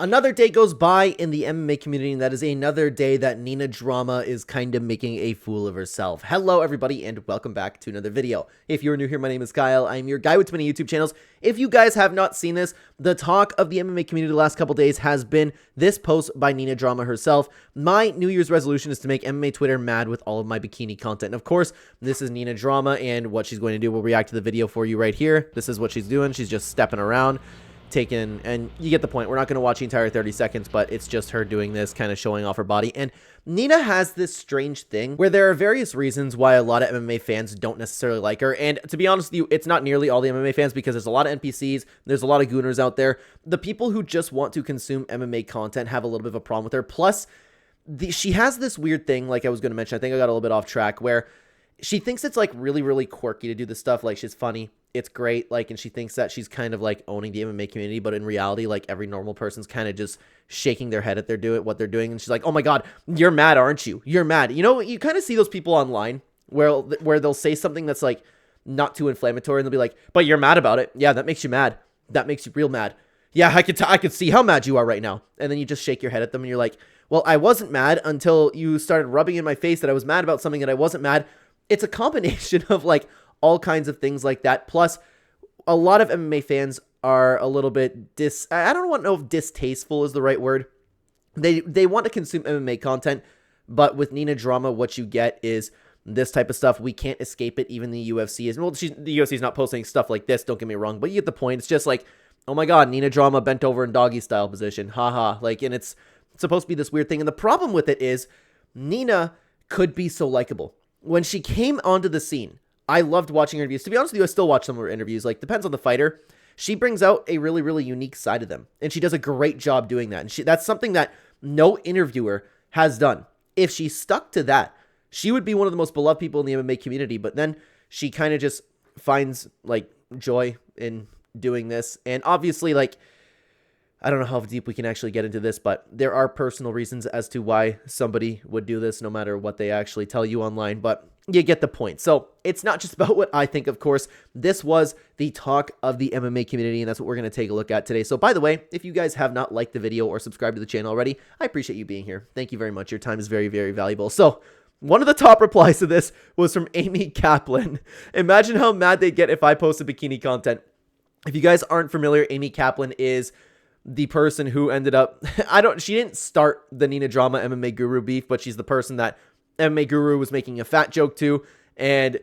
Another day goes by in the MMA community, and that is another day that Nina Drama is kind of making a fool of herself. Hello, everybody, and welcome back to another video. If you're new here, my name is Kyle. I'm your guy with too many YouTube channels. If you guys have not seen this, the talk of the MMA community the last couple days has been this post by Nina Drama herself. My New Year's resolution is to make MMA Twitter mad with all of my bikini content. And of course, this is Nina Drama, and what she's going to do, we'll react to the video for you right here. This is what she's doing. She's just stepping around. And you get the point. We're not going to watch the entire 30 seconds, but it's just her doing this, kind of showing off her body. And Nina has this strange thing where there are various reasons why a lot of MMA fans don't necessarily like her. And to be honest with you, it's not nearly all the MMA fans, because there's a lot of NPCs, there's a lot of gooners out there. The people who just want to consume MMA content have a little bit of a problem with her. Plus, she has this weird thing, like I was going to mention, I think I got a little bit off track, where she thinks it's like really, really quirky to do this stuff. Like, she's funny. It's great, like, and she thinks that she's kind of like owning the MMA community, but in reality, like, every normal person's kind of just shaking their head at what they're doing, and she's like, "Oh my god, you're mad, aren't you? You're mad." You know, you kind of see those people online where they'll say something that's like not too inflammatory, and they'll be like, "But you're mad about it. Yeah, that makes you mad. That makes you real mad. Yeah, I could see how mad you are right now." And then you just shake your head at them, and you're like, "Well, I wasn't mad until you started rubbing in my face that I was mad about something that I wasn't mad." It's a combination of like all kinds of things like that. Plus, a lot of MMA fans are a little bit I don't know if distasteful is the right word. They want to consume MMA content, but with Nina Drama, what you get is this type of stuff. We can't escape it. Even the UFC is. Well, the UFC is not posting stuff like this, don't get me wrong, but you get the point. It's just like, oh my god, Nina Drama bent over in doggy style position. Haha. Like, and it's supposed to be this weird thing. And the problem with it is Nina could be so likable. When she came onto the scene, I loved watching her interviews. To be honest with you, I still watch some of her interviews. Like, depends on the fighter. She brings out a really, really unique side of them, and she does a great job doing that. And that's something that no interviewer has done. If she stuck to that, she would be one of the most beloved people in the MMA community. But then she kind of just finds like joy in doing this. And obviously, like, I don't know how deep we can actually get into this, but there are personal reasons as to why somebody would do this, no matter what they actually tell you online, but you get the point. So it's not just about what I think, of course. This was the talk of the MMA community, and that's what we're going to take a look at today. So by the way, if you guys have not liked the video or subscribed to the channel already, I appreciate you being here. Thank you very much. Your time is very, very valuable. So one of the top replies to this was from Amy Kaplan. Imagine how mad they'd get if I posted bikini content. If you guys aren't familiar, Amy Kaplan is the person who ended up, she didn't start the Nina Drama MMA Guru beef, but she's the person that MMA Guru was making a fat joke to, and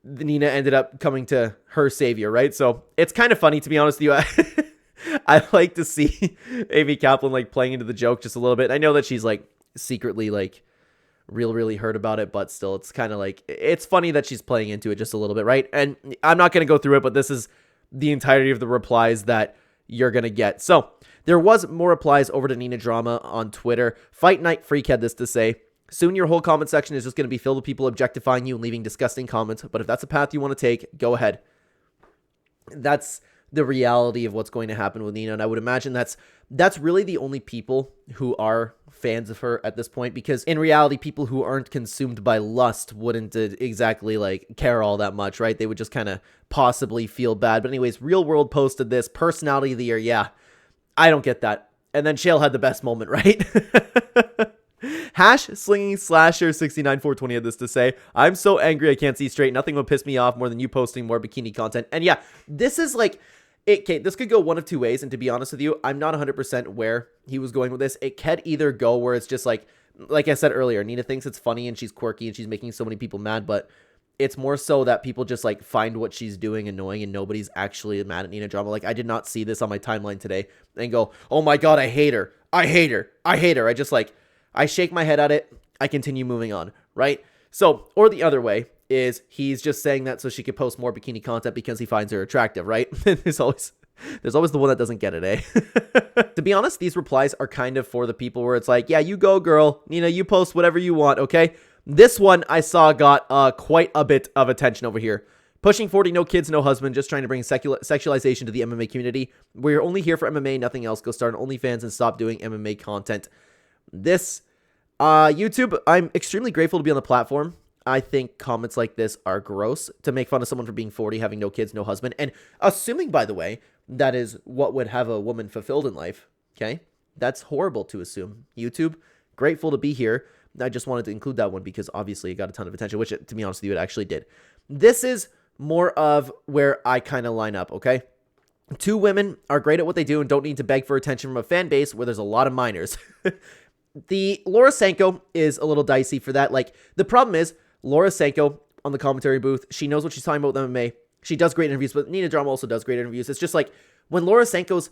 Nina ended up coming to her savior, right? So it's kind of funny, to be honest with you. I like to see Amy Kaplan like playing into the joke just a little bit. I know that she's like secretly like really hurt about it, but still, it's kind of like, it's funny that she's playing into it just a little bit, right? And I'm not going to go through it, but this is the entirety of the replies that you're going to get. So there was more replies over to Nina Drama on Twitter. Fight Night Freak had this to say: "Soon your whole comment section is just going to be filled with people objectifying you and leaving disgusting comments. But if that's a path you want to take, go ahead." That's the reality of what's going to happen with Nina. And I would imagine that's really the only people who are fans of her at this point, because in reality, people who aren't consumed by lust wouldn't exactly like care all that much, right? They would just kind of possibly feel bad. But anyways, Real World posted this: "Personality of the year." Yeah, I don't get that. And then Shale had the best moment, right? Hash slinging slasher 69420 had this to say: "I'm so angry I can't see straight. Nothing would piss me off more than you posting more bikini content." And yeah, this is like, okay, this could go one of two ways. And to be honest with you, I'm not 100% where he was going with this. It could either go where it's just like I said earlier, Nina thinks it's funny and she's quirky and she's making so many people mad, but it's more so that people just like find what she's doing annoying and nobody's actually mad at Nina Drama. Like, I did not see this on my timeline today and go, "Oh my god, I hate her. I hate her. I hate her." I just like, I shake my head at it. I continue moving on, right? So, or the other way is he's just saying that so she could post more bikini content because he finds her attractive, right? There's always the one that doesn't get it, eh? To be honest, these replies are kind of for the people where it's like, yeah, you go, girl. Nina, you post whatever you want, okay? This one I saw got quite a bit of attention over here. "Pushing 40, no kids, no husband, just trying to bring sexualization to the MMA community. We're only here for MMA, nothing else. Go start an OnlyFans and stop doing MMA content." This, YouTube, I'm extremely grateful to be on the platform. I think comments like this are gross. To make fun of someone for being 40, having no kids, no husband, and assuming, by the way, that is what would have a woman fulfilled in life, okay? That's horrible to assume. YouTube, grateful to be here. I just wanted to include that one because obviously it got a ton of attention, which, to be honest with you, it actually did. This is more of where I kind of line up, okay? Two women are great at what they do and don't need to beg for attention from a fan base where there's a lot of minors. The Laura Senko is a little dicey for that. Like, the problem is, Laura Senko on the commentary booth, she knows what she's talking about with MMA. She does great interviews, but Nina Drama also does great interviews. It's just like, when Laura Senko's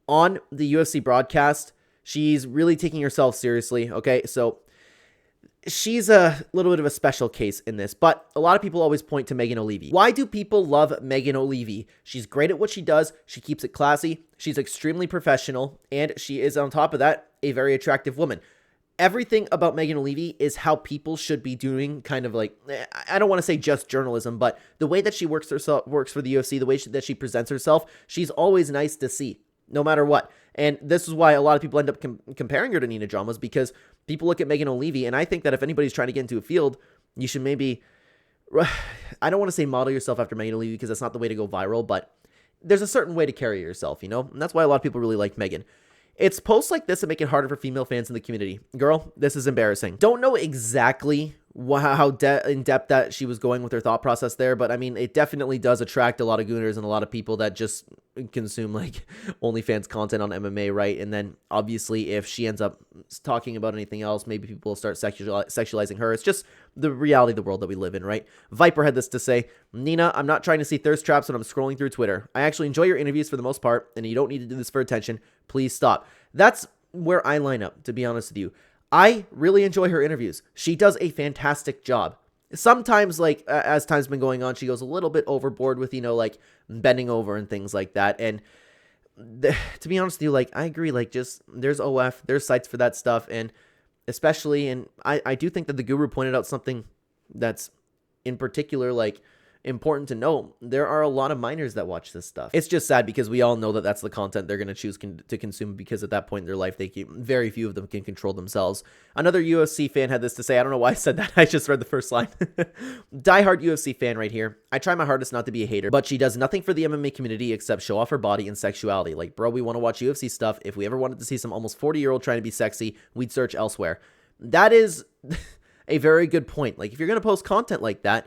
on the UFC broadcast, she's really taking herself seriously, okay? So, she's a little bit of a special case in this, but a lot of people always point to Megan Olivi. Why do people love Megan Olivi? She's great at what she does. She keeps it classy. She's extremely professional, and she is, on top of that, a very attractive woman. Everything about Megan Olivi is how people should be doing, kind of like, I don't want to say just journalism, but the way that she works for the UFC, the way that she presents herself, she's always nice to see, no matter what. And this is why a lot of people end up comparing her to Nina Dramas, because people look at Megan Olivi, and I think that if anybody's trying to get into a field, you should maybe, I don't want to say model yourself after Megan Olivi because that's not the way to go viral, but there's a certain way to carry yourself, you know? And that's why a lot of people really like Megan. It's posts like this that make it harder for female fans in the community. Girl, this is embarrassing. Don't know exactly how in-depth that she was going with her thought process there, but I mean, it definitely does attract a lot of gooners and a lot of people that just consume like OnlyFans content on MMA, right? And then obviously if she ends up talking about anything else, maybe people will start sexualizing her. It's just the reality of the world that we live in, right? Viper had this to say, Nina, I'm not trying to see thirst traps when I'm scrolling through Twitter. I actually enjoy your interviews for the most part, and you don't need to do this for attention. Please stop. That's where I line up, to be honest with you. I really enjoy her interviews. She does a fantastic job. Sometimes, like, as time's been going on, she goes a little bit overboard with, you know, like, bending over and things like that. And to be honest with you, like, I agree, like, just, there's OF, there's sites for that stuff, and especially, and I do think that the guru pointed out something that's, in particular, like, important to know. There are a lot of minors that watch this stuff. It's just sad because we all know that that's the content they're going to choose to consume, because at that point in their life, very few of them can control themselves. Another UFC fan had this to say. I don't know why I said that. I just read the first line. Diehard UFC fan right here. I try my hardest not to be a hater, but she does nothing for the MMA community except show off her body and sexuality. Like, bro, we want to watch UFC stuff. If we ever wanted to see some almost 40-year-old trying to be sexy, we'd search elsewhere. That is a very good point. Like, if you're going to post content like that,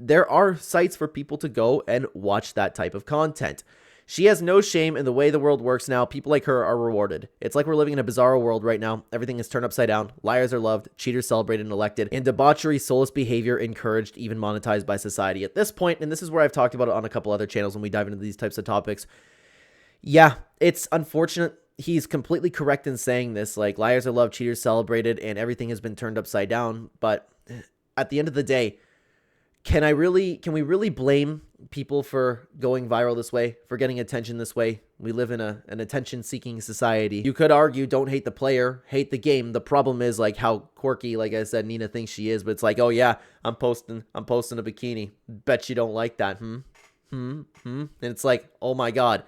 there are sites for people to go and watch that type of content. She has no shame in the way the world works now. People like her are rewarded. It's like we're living in a bizarro world right now. Everything is turned upside down. Liars are loved, cheaters celebrated and elected, and debauchery, soulless behavior encouraged, even monetized by society. At this point, and this is where I've talked about it on a couple other channels when we dive into these types of topics, yeah, it's unfortunate. He's completely correct in saying this. Like, liars are loved, cheaters celebrated, and everything has been turned upside down. But at the end of the day, can we really blame people for going viral this way, for getting attention this way? We live in an attention-seeking society. You could argue, don't hate the player, hate the game. The problem is, like, how quirky, like I said, Nina thinks she is. But it's like, oh yeah, I'm posting a bikini. Bet you don't like that, And it's like, oh my god.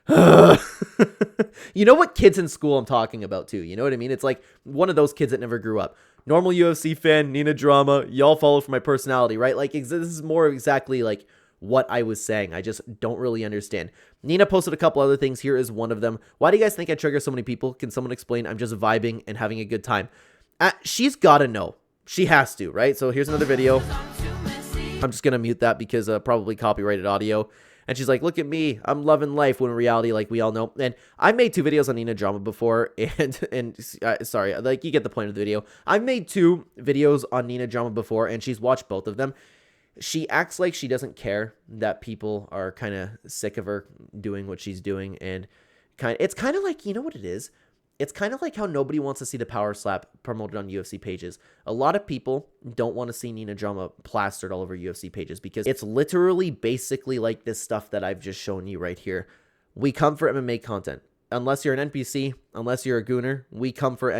You know what kids in school I'm talking about too? You know what I mean? It's like one of those kids that never grew up. Normal UFC fan, Nina Drama, y'all follow for my personality, right? Like, this is more exactly like what I was saying. I just don't really understand. Nina posted a couple other things. Here is one of them. Why do you guys think I trigger so many people? Can someone explain? I'm just vibing and having a good time. She's got to know. She has to, right? So here's another video. I'm just going to mute that because probably copyrighted audio. And she's like, look at me, I'm loving life, when in reality, like, we all know. And I've made 2 videos on Nina Drama before, and sorry, like, you get the point of the video. I've made 2 videos on Nina Drama before, and she's watched both of them. She acts like she doesn't care that people are kind of sick of her doing what she's doing, and it's kind of like, you know what it is? It's kind of like how nobody wants to see the power slap promoted on UFC pages. A lot of people don't want to see Nina Drama plastered all over UFC pages because it's literally basically like this stuff that I've just shown you right here. We come for MMA content. Unless you're an NPC, unless you're a gooner, we come for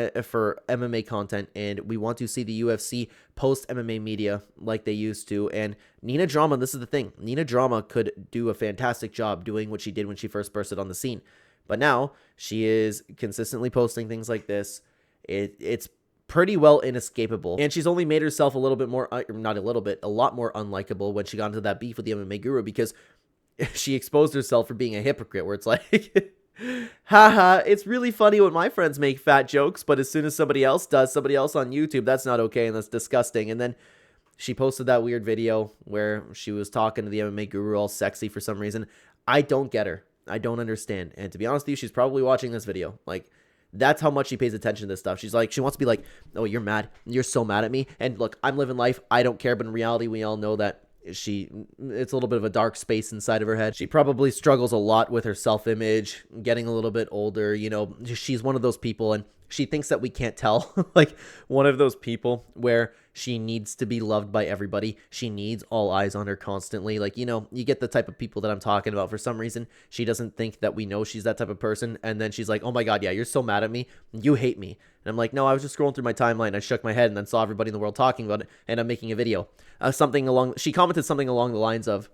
MMA content, and we want to see the UFC post MMA media like they used to. And Nina Drama, this is the thing, Nina Drama could do a fantastic job doing what she did when she first bursted on the scene. But now she is consistently posting things like this. It's pretty well inescapable. And she's only made herself a little bit more, not a little bit, a lot more unlikable when she got into that beef with the MMA guru, because she exposed herself for being a hypocrite, where it's like, Haha, it's really funny when my friends make fat jokes, but as soon as somebody else does, somebody else on YouTube, that's not okay and that's disgusting. And then she posted that weird video where she was talking to the MMA guru all sexy for some reason. I don't get her. I don't understand. And to be honest with you, she's probably watching this video. Like, that's how much she pays attention to this stuff. She's like, she wants to be like, oh, you're mad. You're so mad at me. And look, I'm living life. I don't care. But in reality, we all know that it's a little bit of a dark space inside of her head. She probably struggles a lot with her self-image, getting a little bit older. You know, she's one of those people, and she thinks that we can't tell. Like, one of those people where she needs to be loved by everybody. She needs all eyes on her constantly. Like, you know, you get the type of people that I'm talking about. For some reason, she doesn't think that we know she's that type of person. And then she's like, oh my God, yeah, you're so mad at me. You hate me. And I'm like, no, I was just scrolling through my timeline. I shook my head and then saw everybody in the world talking about it. And I'm making a video. She commented something along the lines of,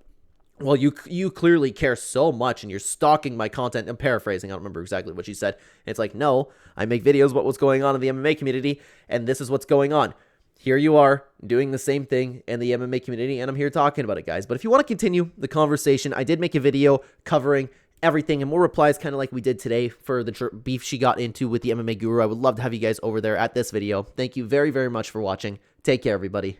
well, you clearly care so much and you're stalking my content. I'm paraphrasing. I don't remember exactly what she said. And it's like, no, I make videos about what's going on in the MMA community, and this is what's going on. Here you are doing the same thing in the MMA community, and I'm here talking about it, guys. But if you want to continue the conversation, I did make a video covering everything and more replies, kind of like we did today for the beef she got into with the MMA guru. I would love to have you guys over there at this video. Thank you very, very much for watching. Take care, everybody.